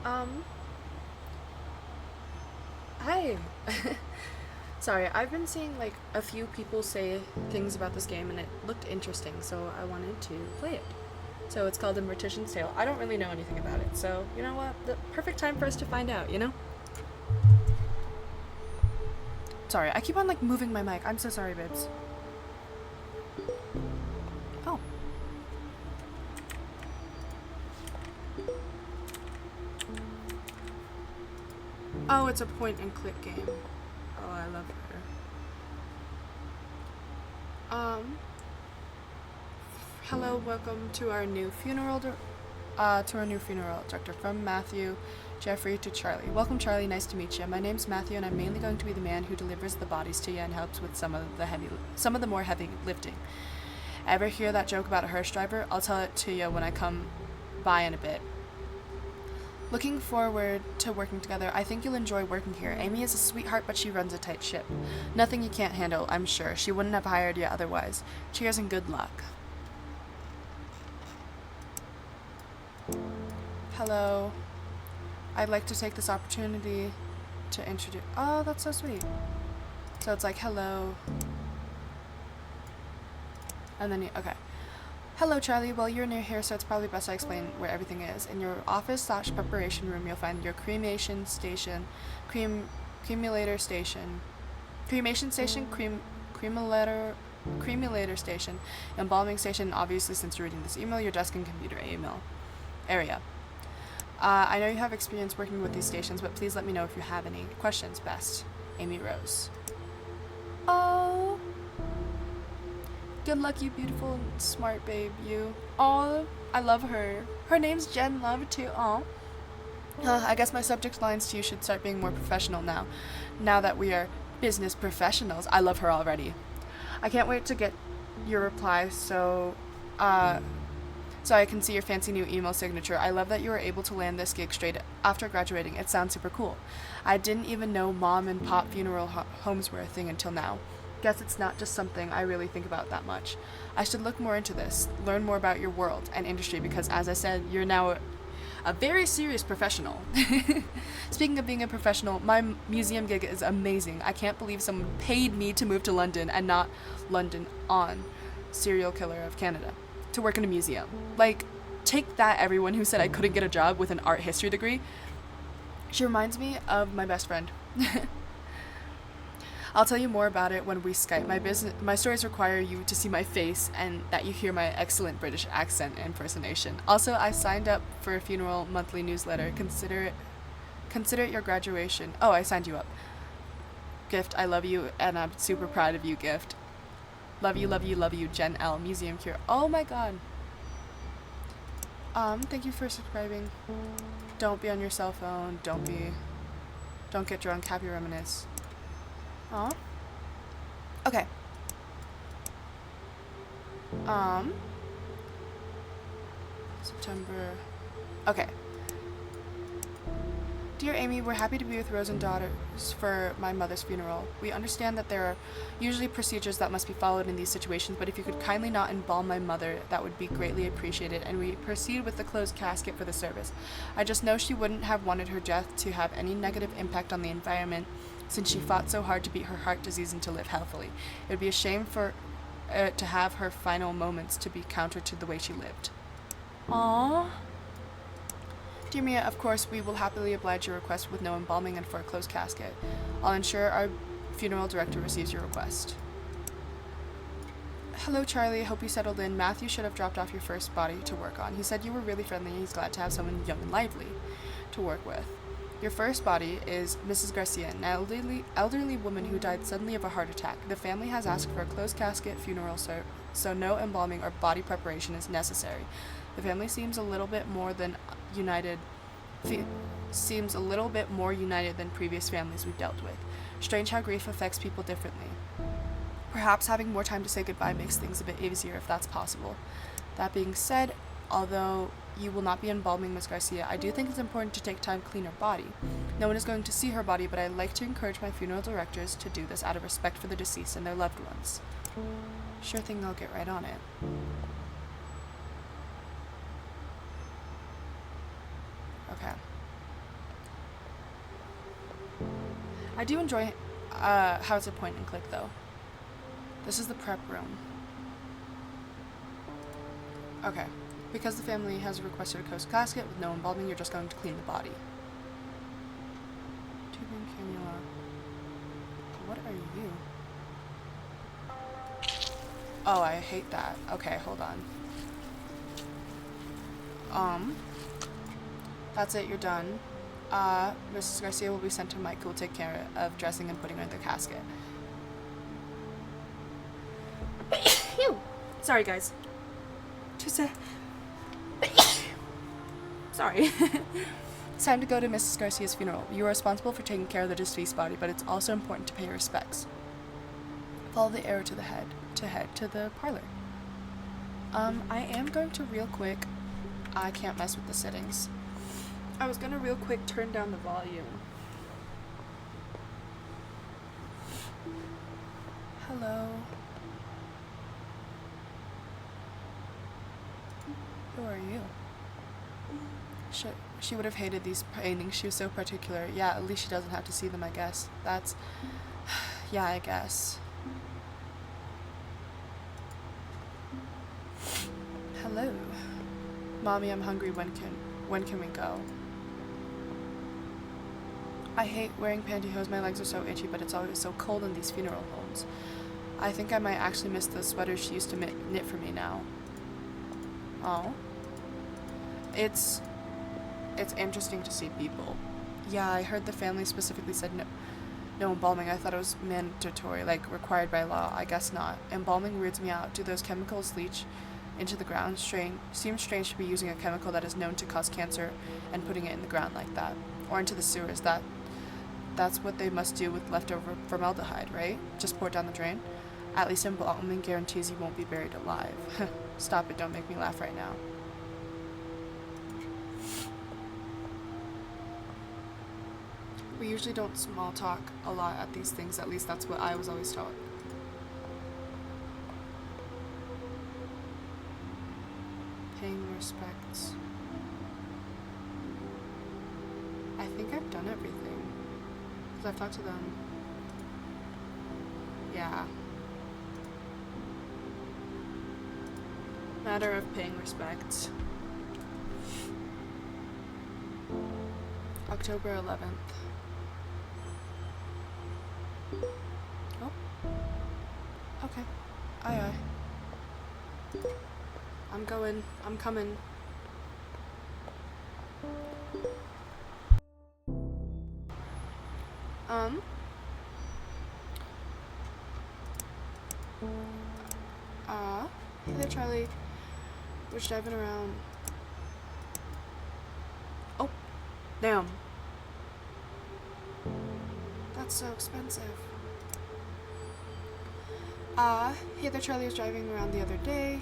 Um, Hi. Sorry, I've been seeing like a few people say things about this game and it looked interesting, so I wanted to play it. So it's called The Mortician's Tale. I don't really know anything about it, so you know what? The perfect time for us to find out, you know? Sorry, I keep on like moving my mic. I'm so sorry, babes. Oh. Oh, it's a point and click game. Oh, I love her. Hello, welcome to our new funeral director, from Matthew, Jeffrey to Charlie. Welcome, Charlie. Nice to meet you. My name's Matthew, and I'm mainly going to be the man who delivers the bodies to you and helps with some of the more heavy lifting. Ever hear that joke about a hearse driver? I'll tell it to you when I come by in a bit. Looking forward to working together. I think you'll enjoy working here. Amy is a sweetheart, but she runs a tight ship. Nothing you can't handle, I'm sure. She wouldn't have hired you otherwise. Cheers and good luck. Hello. I'd like to take this opportunity to introduce. Oh, that's so sweet. So it's like, hello. And then okay. Hello, Charlie. Well, you're new here, so it's probably best I explain where everything is. In your office/preparation room, you'll find your cremation station, cremulator station, cremulator station, embalming station, and obviously, since you're reading this email, your desk and computer email area. I know you have experience working with these stations, but please let me know if you have any questions. Best, Amy Rose. Oh, good luck, you beautiful and smart babe, you. Oh, I love her. Her name's Jen Love, too. Oh. I guess my subject lines to you should start being more professional now. Now that we are business professionals. I love her already. I can't wait to get your reply, so I can see your fancy new email signature. I love that you were able to land this gig straight after graduating. It sounds super cool. I didn't even know mom and pop funeral homes were a thing until now. Guess it's not just something I really think about that much. I should look more into this, learn more about your world and industry, because as I said, you're now a very serious professional. Speaking of being a professional, my museum gig is amazing. I can't believe someone paid me to move to London and not London on serial killer of Canada to work in a museum. Like, take that, everyone who said I couldn't get a job with an art history degree. She reminds me of my best friend. I'll tell you more about it when we Skype. My stories require you to see my face and that you hear my excellent British accent impersonation. Also, I signed up for a funeral monthly newsletter. Consider it your graduation. Oh, I signed you up. Gift, I love you, and I'm super proud of you, Gift. Love you, love you, love you, Jen L. Museum Cure. Oh my god. Thank you for subscribing. Don't be on your cell phone. Don't get drunk. Happy reminisce. Aw. Okay. September. Okay. Dear Amy, we're happy to be with Rose and daughters for my mother's funeral. We understand that there are usually procedures that must be followed in these situations, but if you could kindly not embalm my mother, that would be greatly appreciated, and we proceed with the closed casket for the service. I just know she wouldn't have wanted her death to have any negative impact on the environment, since she fought so hard to beat her heart disease and to live healthily. It would be a shame for to have her final moments to be counter to the way she lived. Aww. Dear Mia, of course, we will happily oblige your request with no embalming and for a closed casket. I'll ensure our funeral director receives your request. Hello, Charlie. Hope you settled in. Matthew should have dropped off your first body to work on. He said you were really friendly and he's glad to have someone young and lively to work with. Your first body is Mrs. Garcia, an elderly woman who died suddenly of a heart attack. The family has asked for a closed casket funeral, so no embalming or body preparation is necessary. The family seems a little bit more united than previous families we've dealt with. Strange how grief affects people differently. Perhaps having more time to say goodbye makes things a bit easier if that's possible. That being said, although you will not be embalming Miss Garcia, I do think it's important to take time to clean her body. No one is going to see her body, but I like to encourage my funeral directors to do this out of respect for the deceased and their loved ones. Sure thing, I'll get right on it. Okay. I do enjoy how it's a point and click though. This is the prep room. Okay. Because the family has requested a coast casket with no embalming, you're just going to clean the body. Tubing cannula. What are you? Oh, I hate that. Okay, hold on. That's it, you're done. Mrs. Garcia will be sent to Mike, who will take care of dressing and putting her in the casket. Phew! Sorry, guys. Sorry. It's time to go to Mrs. Garcia's funeral. You are responsible for taking care of the deceased body, but it's also important to pay respects. Follow the arrow to the parlor. I am going to real quick. I can't mess with the settings. I was gonna real quick turn down the volume. Hello. Who are you? She would have hated these paintings. She was so particular. Yeah, at least she doesn't have to see them, I guess. That's... yeah, I guess. Hello. Mommy, I'm hungry. When can we go? I hate wearing pantyhose. My legs are so itchy, but it's always so cold in these funeral homes. I think I might actually miss the sweaters she used to knit for me now. Oh. It's interesting to see people. Yeah, I heard the family specifically said no embalming. I thought it was mandatory, like required by law. I guess not. Embalming weirds me out. Do those chemicals leach into the ground? Seems strange to be using a chemical that is known to cause cancer and putting it in the ground like that. Or into the sewers. That's what they must do with leftover formaldehyde, right? Just pour it down the drain? At least embalming guarantees you won't be buried alive. Stop it, don't make me laugh right now. We usually don't small talk a lot at these things, at least that's what I was always taught. Paying respects. I think I've done everything. Because I've talked to them. Yeah. Matter of paying respects. October 11th. Oh. Okay. Aye aye. I'm coming. Hey there, Charlie. We're just driving around. Oh, damn. That's so expensive. Hey there, Charlie was driving around the other day.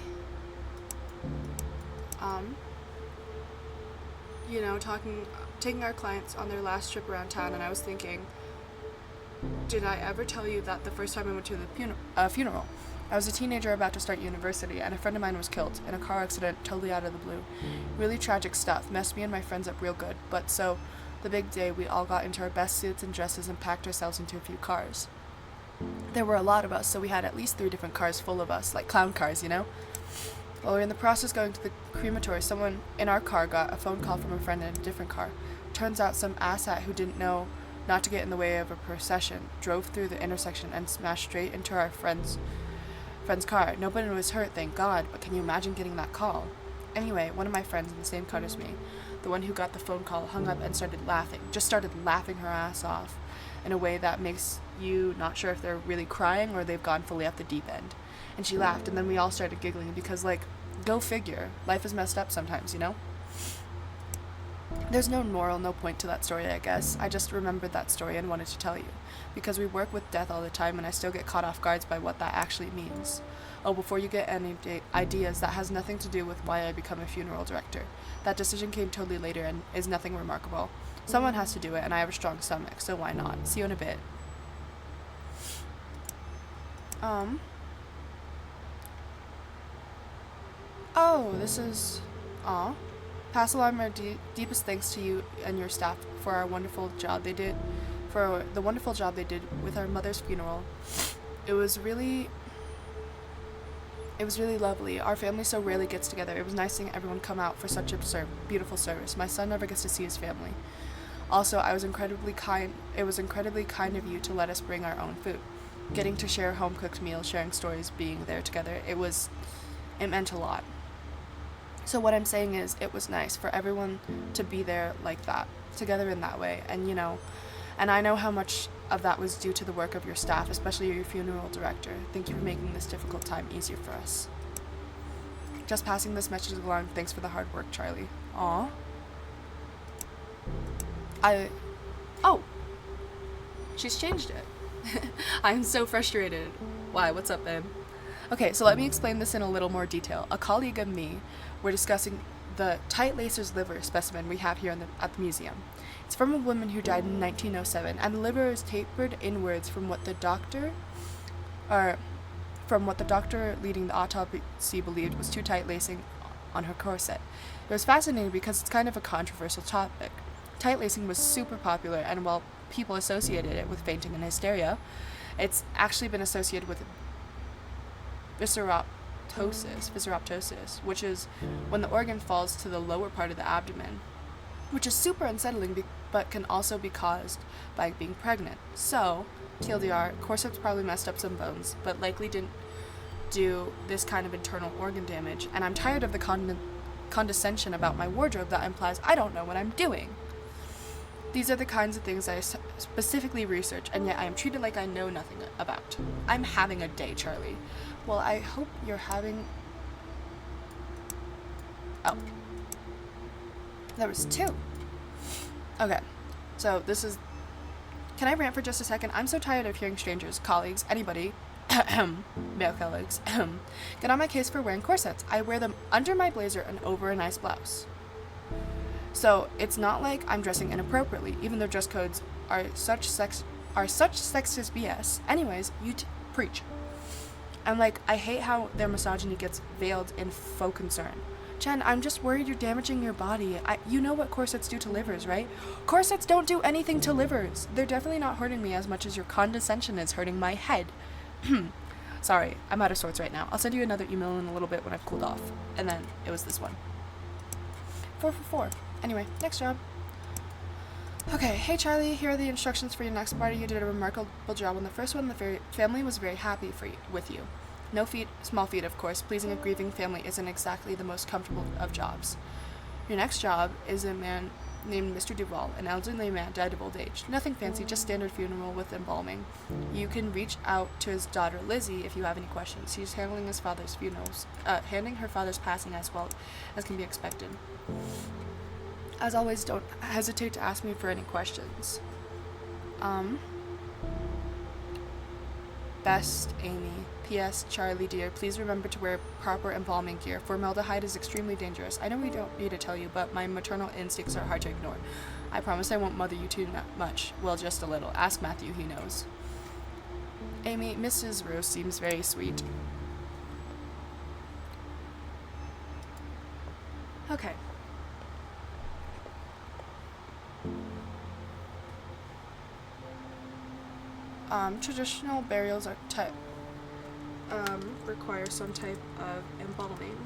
You know, taking our clients on their last trip around town, and I was thinking, did I ever tell you that the first time I went to the funeral? I was a teenager about to start university, and a friend of mine was killed in a car accident totally out of the blue. Really tragic stuff, messed me and my friends up real good, but so, the big day, we all got into our best suits and dresses and packed ourselves into a few cars. There were a lot of us, so we had at least 3 different cars full of us, like clown cars, you know? While we were in the process going to the crematory, someone in our car got a phone call from a friend in a different car. Turns out some asshat who didn't know not to get in the way of a procession drove through the intersection and smashed straight into our friend's car. Nobody was hurt, thank God, but can you imagine getting that call? Anyway, one of my friends in the same car as me, the one who got the phone call, hung up and started laughing her ass off in a way that makes you not sure if they're really crying or they've gone fully off the deep end. And she laughed, and then we all started giggling because, like, go figure. Life is messed up sometimes, you know? There's no moral, no point to that story, I guess. I just remembered that story and wanted to tell you. Because we work with death all the time, and I still get caught off guard by what that actually means. Oh, before you get any ideas, that has nothing to do with why I become a funeral director. That decision came totally later and is nothing remarkable. Someone has to do it, and I have a strong stomach, so why not? See you in a bit. Oh, this is... Aw. Pass along our deepest thanks to you and your staff for our wonderful job they did for the wonderful job they did with our mother's funeral. It was really lovely. Our family so rarely gets together. It was nice seeing everyone come out for such a beautiful service. My son never gets to see his family. Also, it was incredibly kind of you to let us bring our own food. Getting to share home-cooked meals, sharing stories, being there together, it meant a lot. So what I'm saying is, it was nice for everyone to be there like that, together in that way, and and I know how much of that was due to the work of your staff, especially your funeral director. Thank you for making this difficult time easier for us. Just passing this message along. Thanks for the hard work, Charlie. Aw. Oh. She's changed it. I'm so frustrated. Why? What's up, babe? Okay, so let me explain this in a little more detail. A colleague and me were discussing the tight lacer's liver specimen we have here at the museum. It's from a woman who died in 1907, and the liver is tapered inwards from what the doctor leading the autopsy believed was too tight lacing on her corset. It was fascinating because it's kind of a controversial topic. Tight lacing was super popular, and while people associated it with fainting and hysteria, it's actually been associated with visceroptosis, which is when the organ falls to the lower part of the abdomen, which is super unsettling but can also be caused by being pregnant. So, TLDR, corsets probably messed up some bones, but likely didn't do this kind of internal organ damage, and I'm tired of the condescension about my wardrobe that implies I don't know what I'm doing. These are the kinds of things I specifically research, and yet I am treated like I know nothing about. I'm having a day, Charlie. Well, I hope you're having... Oh. There was two. Okay. So, this is... Can I rant for just a second? I'm so tired of hearing strangers, colleagues, anybody, male colleagues, get on my case for wearing corsets. I wear them under my blazer and over a nice blouse. So, it's not like I'm dressing inappropriately, even though dress codes are such sexist BS. Anyways, you preach. I'm like, I hate how their misogyny gets veiled in faux concern. Jen, I'm just worried you're damaging your body. You know what corsets do to livers, right? Corsets don't do anything to livers. They're definitely not hurting me as much as your condescension is hurting my head. Sorry, I'm out of sorts right now. I'll send you another email in a little bit when I've cooled off. And then it was this one. 4 for 4. Anyway, next job. Okay, hey Charlie, here are the instructions for your next party. You did a remarkable job on the first one. The family was very happy with you. No feet, small feet, of course. Pleasing a grieving family isn't exactly the most comfortable of jobs. Your next job is a man named Mr. Duval, an elderly man, died of old age. Nothing fancy, just standard funeral with embalming. You can reach out to his daughter Lizzie if you have any questions. She's handling his father's funerals, handling her father's passing as well as can be expected. As always, don't hesitate to ask me for any questions. Best, Amy. P.S. Charlie dear, please remember to wear proper embalming gear. Formaldehyde is extremely dangerous. I know we don't need to tell you, but my maternal instincts are hard to ignore. I promise I won't mother you too much. Well, just a little. Ask Matthew, he knows. Amy, Mrs. Rose seems very sweet. Okay. Traditional burials are require some type of embalming,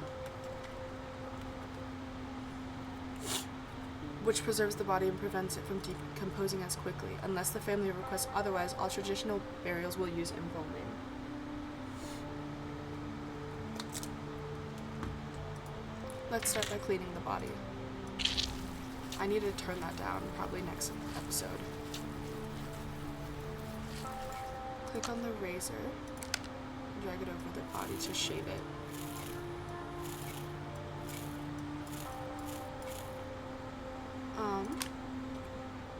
which preserves the body and prevents it from decomposing as quickly. Unless the family requests otherwise, all traditional burials will use embalming. Let's start by cleaning the body. I need to turn that down probably next episode. Click on the razor, drag it over the body to shave it.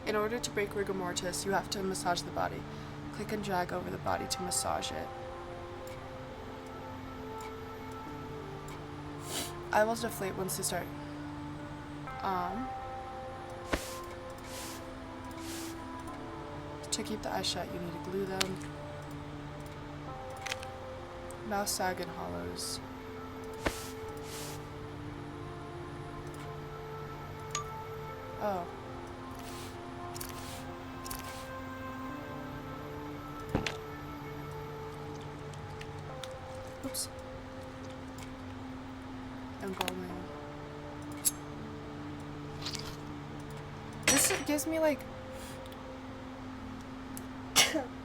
In order to break rigor mortis, you have to massage the body. Click and drag over the body to massage it. I will deflate once they start. To keep the eyes shut, you need to glue them. Mouth sag and hollows. Oh. Oops. Embalming. This gives me like...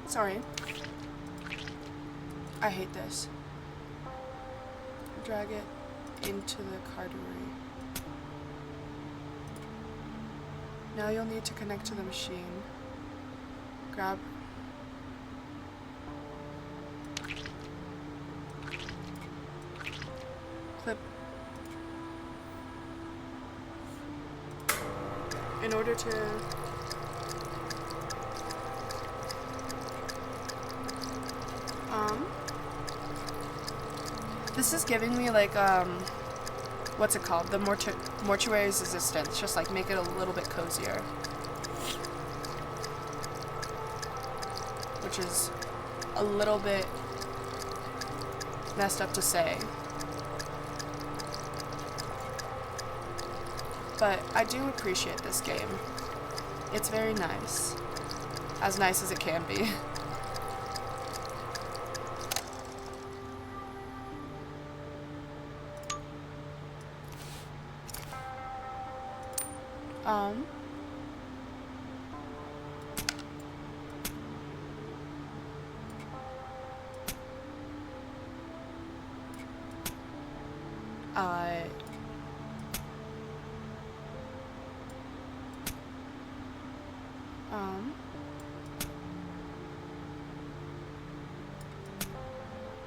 Sorry. I hate this. Drag it into the cartouche. Now you'll need to connect to the machine. Grab. Clip. In order to this is giving me like what's it called? The mortuary's resistance. Just like make it a little bit cozier. Which is a little bit messed up to say. But I do appreciate this game. It's very nice. As nice as it can be.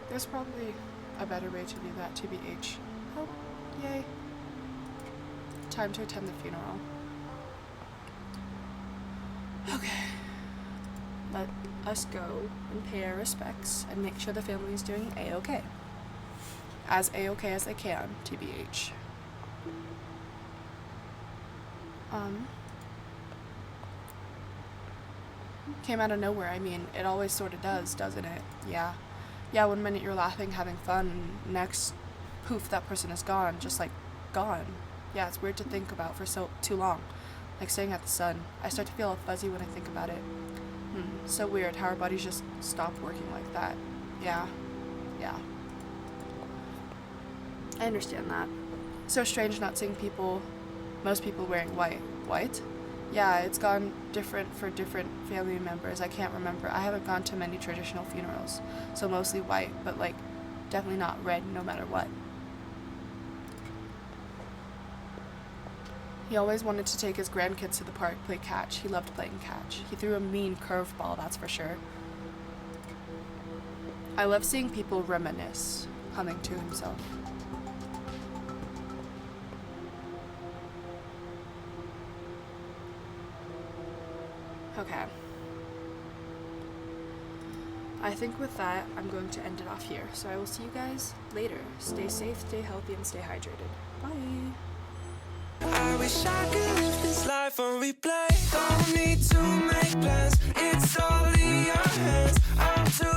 There's probably a better way to do that, TBH. Oh, yay. Time to attend the funeral. Okay. Let us go and pay our respects and make sure the family is doing A-okay. As A-okay as they can, TBH. Came out of nowhere. I mean, it always sort of does, doesn't it? Yeah. Yeah, 1 minute you're laughing, having fun, next, poof, that person is gone, just like, gone. Yeah, it's weird to think about for too long. Like staring at the sun. I start to feel all fuzzy when I think about it. So weird how our bodies just stop working like that. Yeah. Yeah. I understand that. So strange not seeing most people wearing white. White? Yeah, it's gone different for different family members. I can't remember. I haven't gone to many traditional funerals, so mostly white, but like definitely not red no matter what. He always wanted to take his grandkids to the park, play catch. He loved playing catch. He threw a mean curveball, that's for sure. I love seeing people reminisce, humming to himself. Okay. I think with that, I'm going to end it off here. So I will see you guys later. Stay safe, stay healthy, and stay hydrated. Bye! I wish I could live this life on replay. Don't need to make plans, it's all in your hands. I'm too